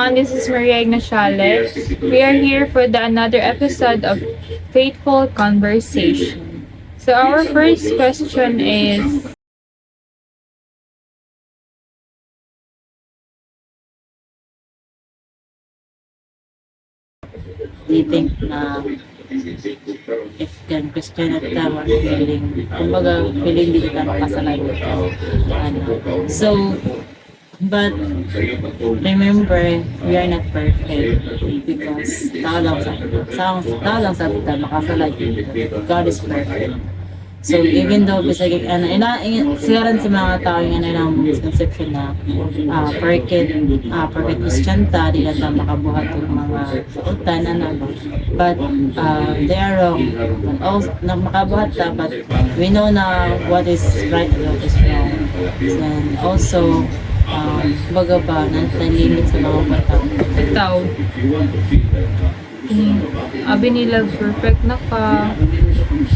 everyone, this is Maria Ignatiale. We are here for another episode of Faithful Conversation. So our first question is, Do you think na if can question at tama feeling, kumbaga feeling di ka makasalanan so but remember we are not perfect because tao lang sa kita makasalag God is perfect. So even though bisag sigaran sa mga tao yung lang misconception na porket Christian ta di na ta makabuhat ng mga utan ba, but they are wrong. And also na makabuhat ta, but we know na what is right and what is wrong. And also baga ba limit sa mga bata itaw, abi nila perfect na ka,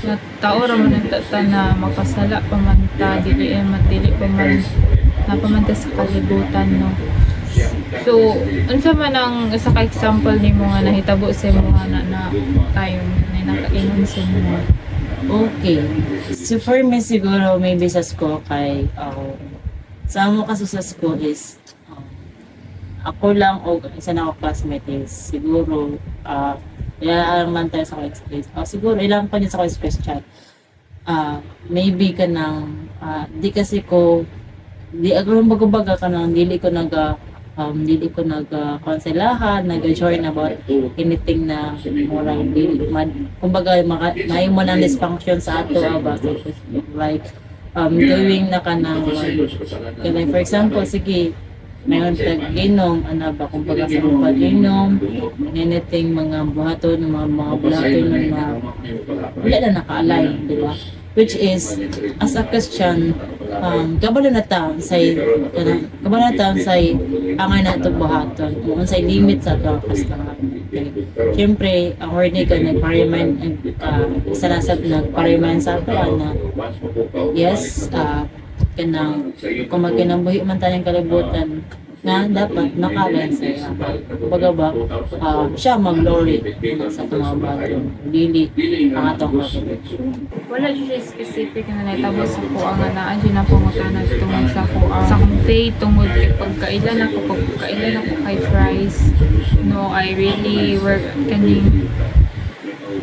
na tao raman nagtata na makasala pamanta, dili napamanta sa kalibutan, no? So, unsa man ang isa ka example nimo nga nahitabo sa mga na tayo na nakainom sa mga. okay. So for me siguro maybe sa school kay sa amo kasi sa school is ako lang o isa na ako classmate is siguro ilang man tayo sa ko-express. Siguro ilang pa niya sa ko-express chat. Maybe ka nang di kasi ko di agro baga ka nang dili ko nag konselahan, nag-join about anything na murang dili kumbaga may mo nang dysfunction sa ato ba, so, like doing na ka ng for example, sige mayroon tag-inom, ba, kumbaga sa mga pag-inom, anything, mga buhaton, mga buhaton, wala na naka-align, di ba? Which is, as a Christian, kabalo na taon say angay na ito buhaton, kung say limit sa ito, kastahan. Okay. Siyempre, ang word ni ka nagpa-remind, salasab nagpa-remind sa ito, na yes, kanang kung magkinambuhi man tayong kalibutan na dapat nakalan sa baga ba siya mag-glory sa mga bato dili ang atong Wala siya specific na naitabo sa ko ang anaan dyan na pumakanan tungod sa ko sa kong faith tungod kay pagkailan ako kay Christ. No, I really work kaning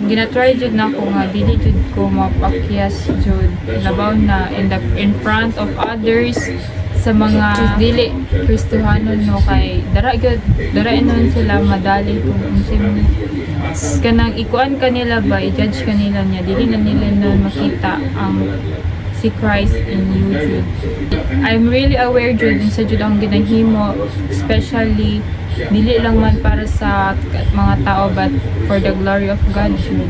ginatry jud na ko nga dili jud ko mapakyas jud labaw na in front of others sa mga dili Kristohanon, no, kay dara inon sila madali kung unsay kanang ikuan kanila ba i-judge kanila niya dili na nila na makita ang si Christ in you jud. I'm really aware jud sa jud ang ginahimo, especially dili lang man para sa mga tao but for the glory of God jud.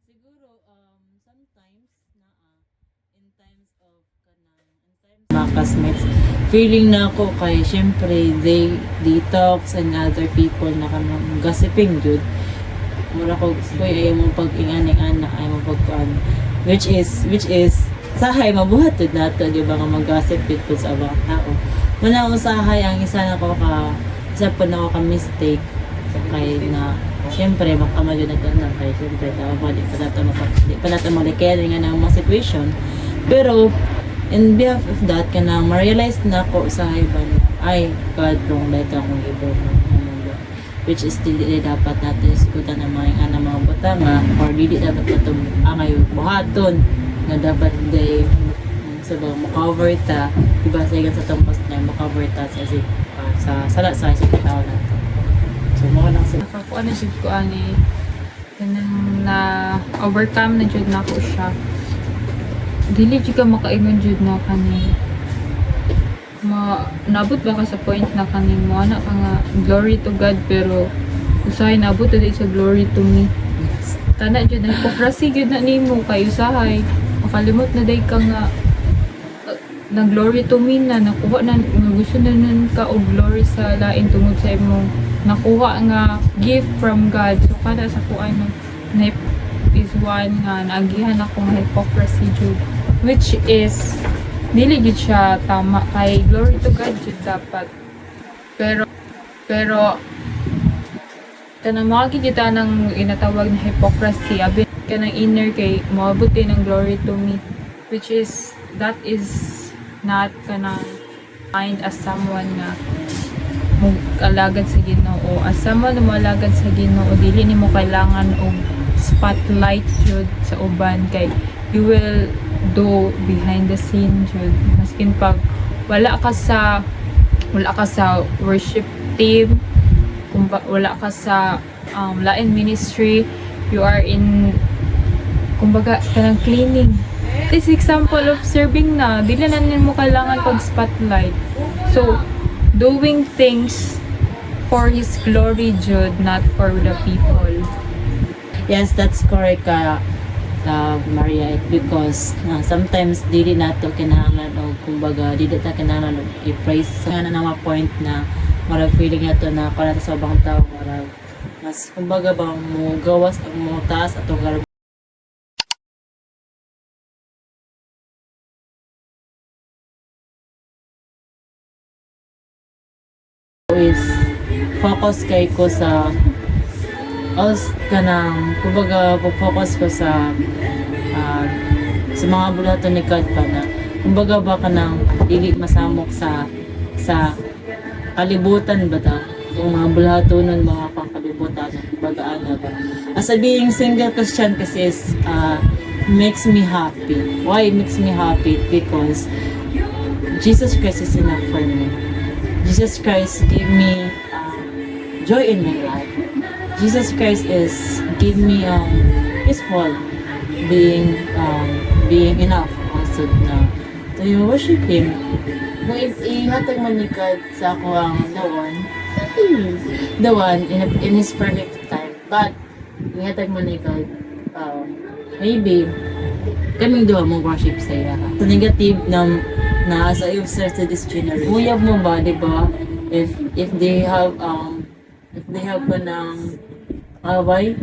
siguro sometimes in times of mga classmates feeling na ako kay syempre they talks and other people na kanang gossiping jud mura ko ayaw mo pag-inganing-anak ayaw mo pag-kuan which is sahay mabuhat jud nato di ba nga mag-gossip dito sa mga tao muna usahay ang isa pa na ako ka mistake kay na syempre makamadyo na ganun kay syempre di pa nato malikere nga ng mga situation pero in behalf of that kanang ma-realize na ako usahay ba ay God wrong dito akong ibon which is dili dapat natin iskutan ang mga butanga or dili dapat natin angay buhaton na dapat day ma-cover ta diba sa ikan sa tumpos na ma-cover ta sa sala sa tao natin so mga lang sila Nakakuha na jud ko ani kanang na overcome na jud nako siya dili jud ka makaingon jud na kani nabot ba ka sa point na kaning mo ana ka nga glory to God pero usahay nabot dili sa glory to me tana jud na hypocrisy jud na nimo kay usahay makalimot na day ka nga na glory to me na nakuha na gusto na nun ka og glory sa lain tungod sa imong nakuha nga gift from God so kada sa kuan na is one nga naagihan ako nga hypocrisy jud which is dili gid siya tama kay glory to God jud dapat. Pero kanang mga kita ng inatawag na hypocrisy abi kanang inner kay moabuti ng glory to me, which is that is not kanang mind as someone nga mo alagad sa Ginoo, as someone mo alagad sa Ginoo dili nimo kailangan og spotlight jud sa uban kay you will do behind the scene jud maskin pag wala ka sa worship team, kung wala ka sa lain ministry, you are in kumbaga kanang cleaning. This example of serving na dili na nimo kailangan pag spotlight, so doing things for His glory jud, not for the people. Yes, that's correct, Maria, because sometimes dili nato kinahanglan o kumbaga dili ta kinahanglan og i-praise nga na mga point na marag feeling nato na para sa ubang tao marag mas kumbaga ba mo gawas ang mo taas atong is focus kay ko sa os kanang kumbaga focus ko sa mga bulaton ni God pa na kumbaga ba kanang dili masamok sa kalibutan ba ta yung mga bulatonon mga pangkalibutan kumbaga ana ba as a being single Christian kasi is makes me happy. Why it makes me happy? Because Jesus Christ is enough for me. Jesus Christ gave me joy in my life. Jesus Christ is give me peaceful being enough also na to worship Him. Kung ihatag man ni God sa ako ang the one in His perfect time. But ihatag man ni God maybe kaming duha mo worship sa iya. So negative na as I observe to this generation. Uyab mo ba, di ba? If they have ka ng away,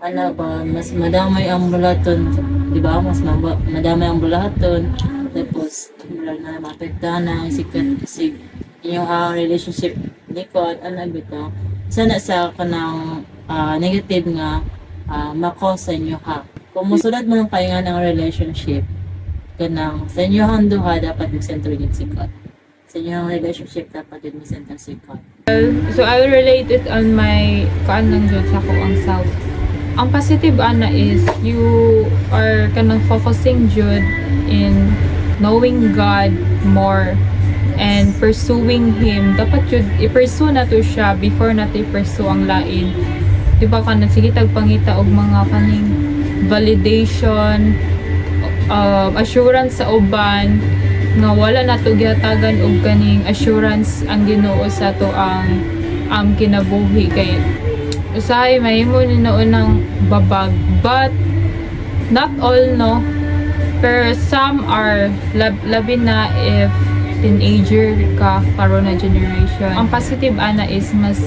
ano ba, mas madamay ang bulaton, di ba? Mas madamay ang bulaton. Tapos, wala na maapektahan na sig inyong relationship ni God, ano bito. Sana sa kanang negative nga mako sa inyo ha. Kung musulad mo ng kaingan ng relationship, kanang sa inyong duha dapat mag-center yun si God. Sa inyong relationship dapat yun mag-center si God. So I will relate it on my kaanang jud sa ko ang self. Ang positive ana is you are kanang focusing jud in knowing God more and pursuing Him. Dapat jud i-pursue na to siya before nato i-pursue ang lain. Diba kanang sige tagpangita og mga kaning validation, assurance sa uban nga wala na to gihatagan og kaning assurance ang Ginoo sa to ang kinabuhi kay usahay mahimo ni noon ng babag, but not all no, pero some are labi na if teenager ka karon na generation. Ang positive ana is mas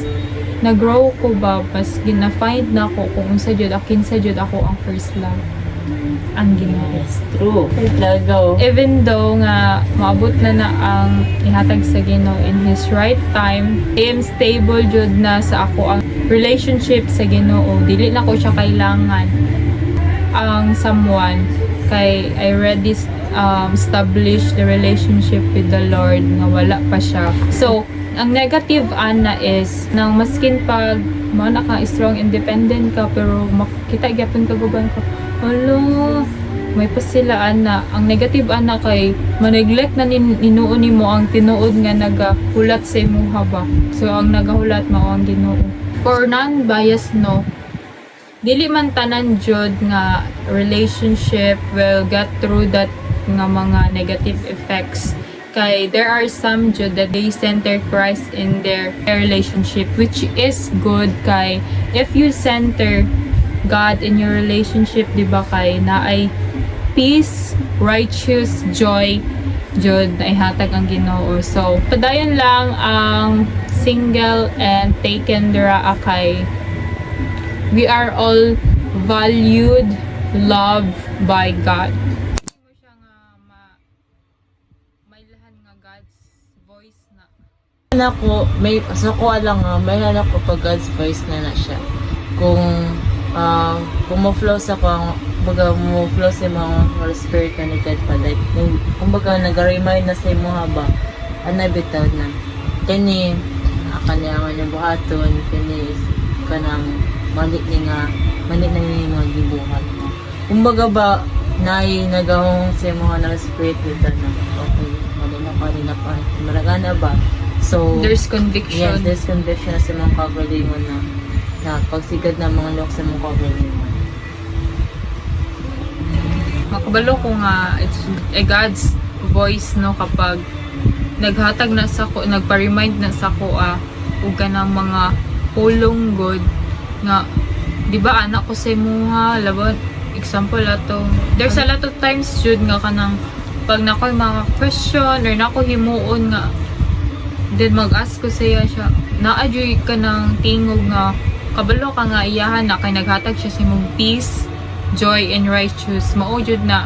nag-grow ko ba, mas gina-find na ko kung unsa jud akin sa jud ako ang first love, ang Ginoo. Yes, true. Lagaw. Even though nga maabot na ang ihatag sa Ginoo in His right time, I am stable jud na sa ako ang relationship sa Ginoo. Dili na ko siya kailangan ang someone kay I already established the relationship with the Lord nga wala pa siya. So ang negative ana is nang maskin pag mo naka strong independent ka pero makita gyapon ka guban ka hello may pasila ana. Ang negative ana kay ma-neglect na ninuon nimo ang tinuod nga nagahulat sa imuha ba. So ang nagahulat mao ang Ginoo. For non-bias no, dili man tanan jud nga relationship will get through that nga mga negative effects. Kay there are some jud that they center Christ in their relationship, which is good. Kay if you center God in your relationship, di ba kay naay peace, righteous, joy jud na ihatag ang Ginoo. So padayon lang ang single and taken dira kay we are all valued, loved by God. Mo siya nga God's voice na. Ako, may so ko lang may hanap ko pag God's voice na siya. Kung mo-flow sa mo-flow sa mga Holy Spirit na ni God pa, like kumbaga nag-remind na sa imo haba bitaw na kani kanang nga buhaton kani kanang mali na ni mga gibuhat. Kumbaga ba nagahong sa mga Holy Spirit bitaw na okay mali na pa maragana ba. So There's conviction. Yes, there's conviction sa mga kagalingon na pagsigad na mga lok sa mga kagalingon. Makabalo ko nga it's God's voice no kapag naghatag na sa ko, nagpa-remind na sa ko ug kanang mga pulong God nga di ba anak ko sa imuha laban example ato there's a lot of times jud nga kanang pag nakoy mga question or nako himuon nga then mag-ask ko siya naadyoy ka ng tingog nga kabalo ka nga iyahan na kay naghatag siya sa imong peace, joy, and righteous. Mao jud na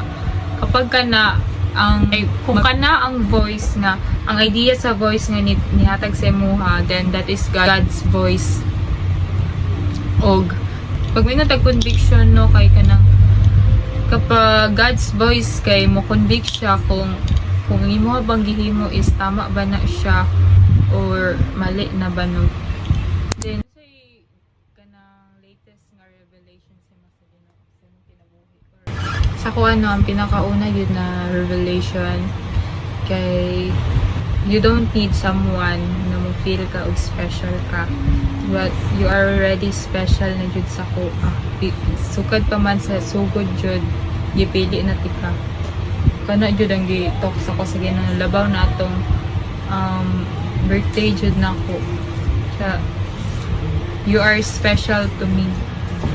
kapag ka na kung kana ang voice nga ang idea sa voice nga nihatag sa imuha, then that is God's voice. Og pag may natag conviction no kay kanang kapag God's voice kay mo convict siya kung imo bang gihimo is tama ba na siya or mali na ba no. Then say kanang latest nga revelation sa Macedonia sa kinabuhi sa ko ang pinakauna yun na revelation kay you don't need someone na mo feel ka og special ka but you are already special na jud sa ko sukad pa man sa sugod jud gipili na tika kana jud ang gi-talk sa ko sa Ginoo labaw na atong birthday jud na ko sa you are special to me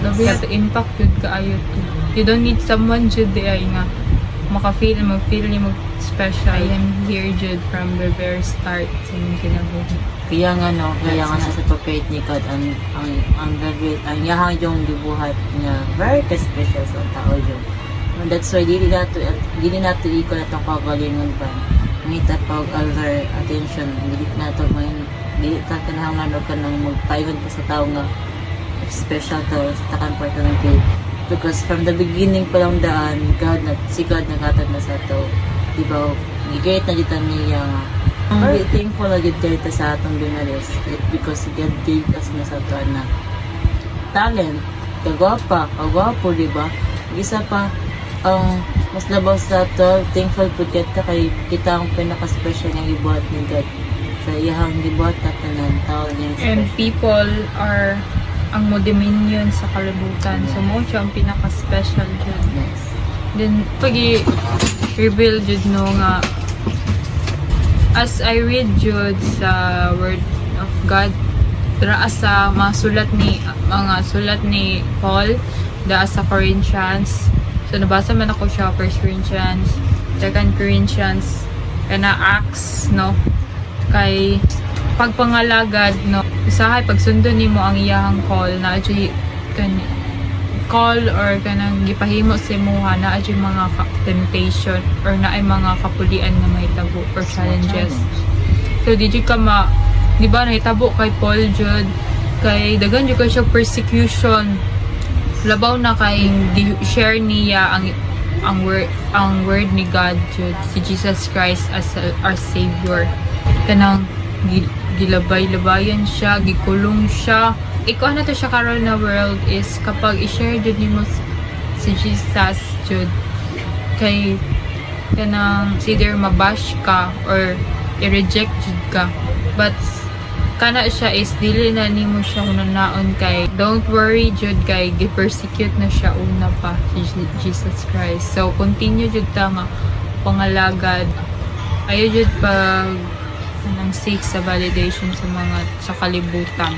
labi to impact jud kaayo to you don't need someone jud ay nga makafeel mo feel ni mo special. I am here jud from the very start sa inyong kinabuhi. Kaya nga sa pagkait ni God ang yahang yung gibuhat nga very special sa tao jud. And that's why dili nato iko na tong kagalingon pa. Ngita pag other attention dili ta kinahanglan og kanang magpayod pa sa tao nga special to sa takang part ng kay because from the beginning pa lang daan si God naghatag na sa to diba gigayt na dito niya very thankful na dito sa atong binalis because God gave us na sa to na talent kagwapo diba isa pa ang mas labaw sa to thankful po kita kay kita ang pinaka-special nga gibuhat ni God sa iyang gibuhat na tanan tao niya and people are ang mo dominion sa kalibutan. So mo siya ang pinaka-special dyan. yes. Then pag-reveal jud no nga as I read jud sa word of God dra sa mga sulat ni Paul da sa Corinthians. So nabasa man ako siya 1 Corinthians, 2 Corinthians, kana Acts no kay pagpangalagad no usahay pagsundo nimo ang iyahang call na adyo call or kanang gipahimo sa imuha na adyo mga temptation or na ay mga kapulian na mahitabo or challenges. So di ka di ba nahitabo kay Paul jud kay daghan jud kay siya persecution labaw na kay share niya ang word ni God jud si Jesus Christ as our Savior kanang gilabay-labayan siya, gikulong siya. Ikaw na to siya karon na world is kapag i-share jud nimo si Jesus jud kay kanang either mabash ka or i-reject jud ka. But kana siya is dili na nimo siya hunanaon kay don't worry jud kay gi-persecute na siya una pa si Jesus Christ. So continue jud ta nga pangalagad. Ayo jud pag nang seek sa validation sa kalibutan.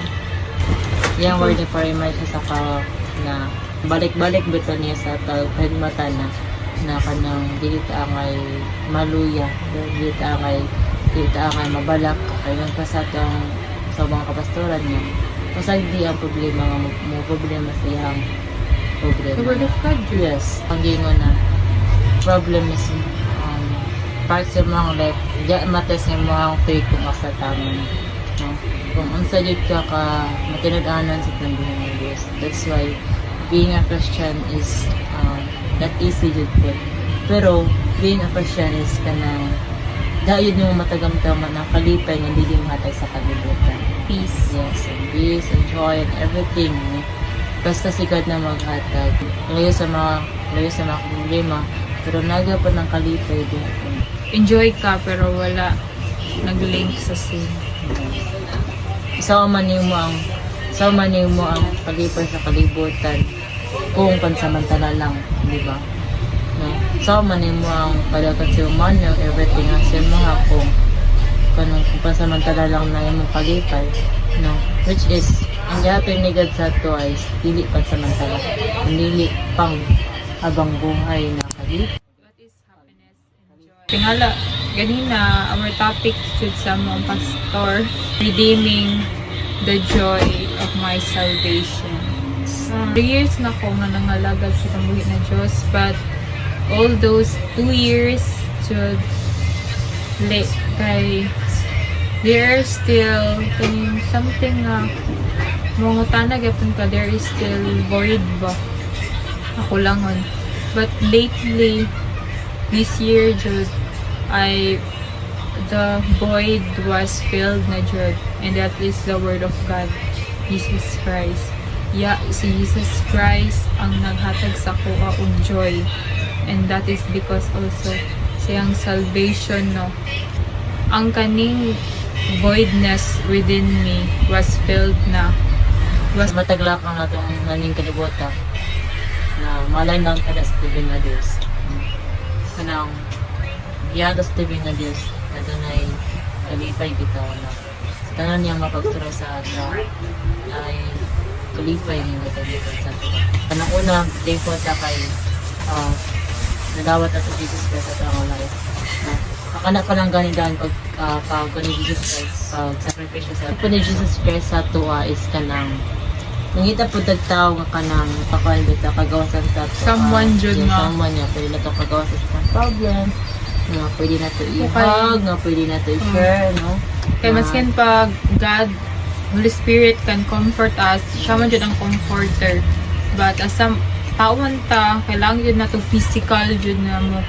Yang word ni pa-remind siya na balik-balik bito niya sa pagmata na kanang dili ta angay maluya, dili ta angay mabalak ayun pa sa tong sa mga kapastoran niya. Kasi di ang problema nga mo problema sa iyang problema. The word of God. Yes, ang gingon na problem is part sa mga life, di matas ng mga faith kung asa tama. No? Kung unsa jud ka matinud-anan sa pamilya ng Diyos. That's why being a Christian is not easy jud po. Pero being a Christian is kanang dahil yung matagam-tama na kalipay nga hindi mahatag sa kalibutan. Peace. Yes, and peace, and joy, and everything. No? Basta si God na maghatag. Layo sa mga problema, pero naga pa ng kalipay din. Enjoy ka pero wala nag-link sa sin. Isaw man mo ang kalipay sa kalibutan kung pansamantala lang, di ba? No? Isaw man mo ang padakat sa humano, everything as yung mga kung pansamantala lang na yung kalipay, no? Which is, ang gapin ni God sa ito ay dili pansamantala, dili pang habang buhay na kalipay. What is happiness and joy? Tingala, ganina, our topic should sa mga pastor, redeeming the joy of my salvation. 3 years na ko nga nangalagad sa kambuhi na Diyos, but all those 2 years should late kay there is still something na mga tanag ka, there is still void ba ako langon, but lately this year jud the void was filled na jud, and that is the word of God, Jesus Christ. Si Jesus Christ ang naghatag sa kuha og joy, and that is because also siyang salvation, no, ang kaning voidness within me was filled na, was Mataglak ang natong naning kalibutan na malay lang kada sa tubig na Diyos. Kanang yada sa tubig na Diyos na dunay kalipay bitaw na sa tanan niya mapagtura sa ato ay kalipay nga kalipay sa ato. Kanang una, thankful ta kay nadawat ato Jesus Christ sa atong life. Akana pa lang ganidan pag ni Jesus Christ, pag sacrifice sa ato ni Jesus Christ sa ato is kanang nangita po tagtao nga kanang pakuan bitaw kagawasan sa ato. someone jud nga Someone nga pwede na ito kagawasan sa problem, nga pwede na ito i-hug, nga pwede na ito i-share, no? kay maskin pag God, Holy Spirit can comfort us, siya man jud ang comforter, but as some tao man ta, kailangan jud na to physical jud na mo.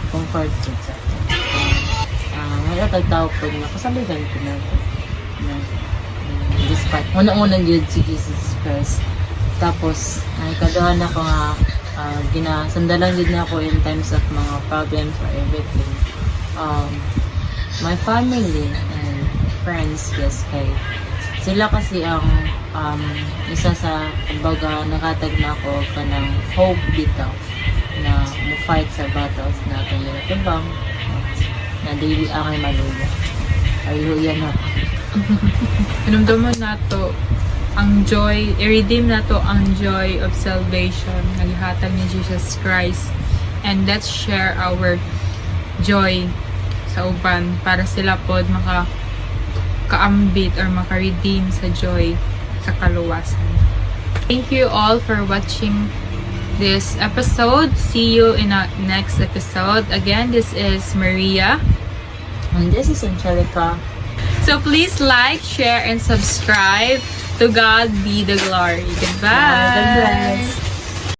Comfort food sa atin. Ngayon tagtao po nga, kasabay ganito na ito. Despite, unang-unang yun si Jesus Christ. Tapos, kaduhan ako nga, ginasandalan yun na ako in times of mga problems or everything. My family and friends, yes, kay sila kasi ang isa sa kumbaga nakatag na ako kanang hope dito na mo-fight sa battles na kanilapibang na daily angay maluya. Hallelujah na. Pinumduman na to ang joy, i-redeem na to ang joy of salvation naghatag ni Jesus Christ, and let's share our joy sa uban para sila pod maka-ambit or maka-redeem sa joy sa kaluwasan. Thank you all for watching this episode. See you in our next episode. Again, this is Maria. And this is Angelica. So please like, share, and subscribe. To God be the glory. Goodbye. God bless.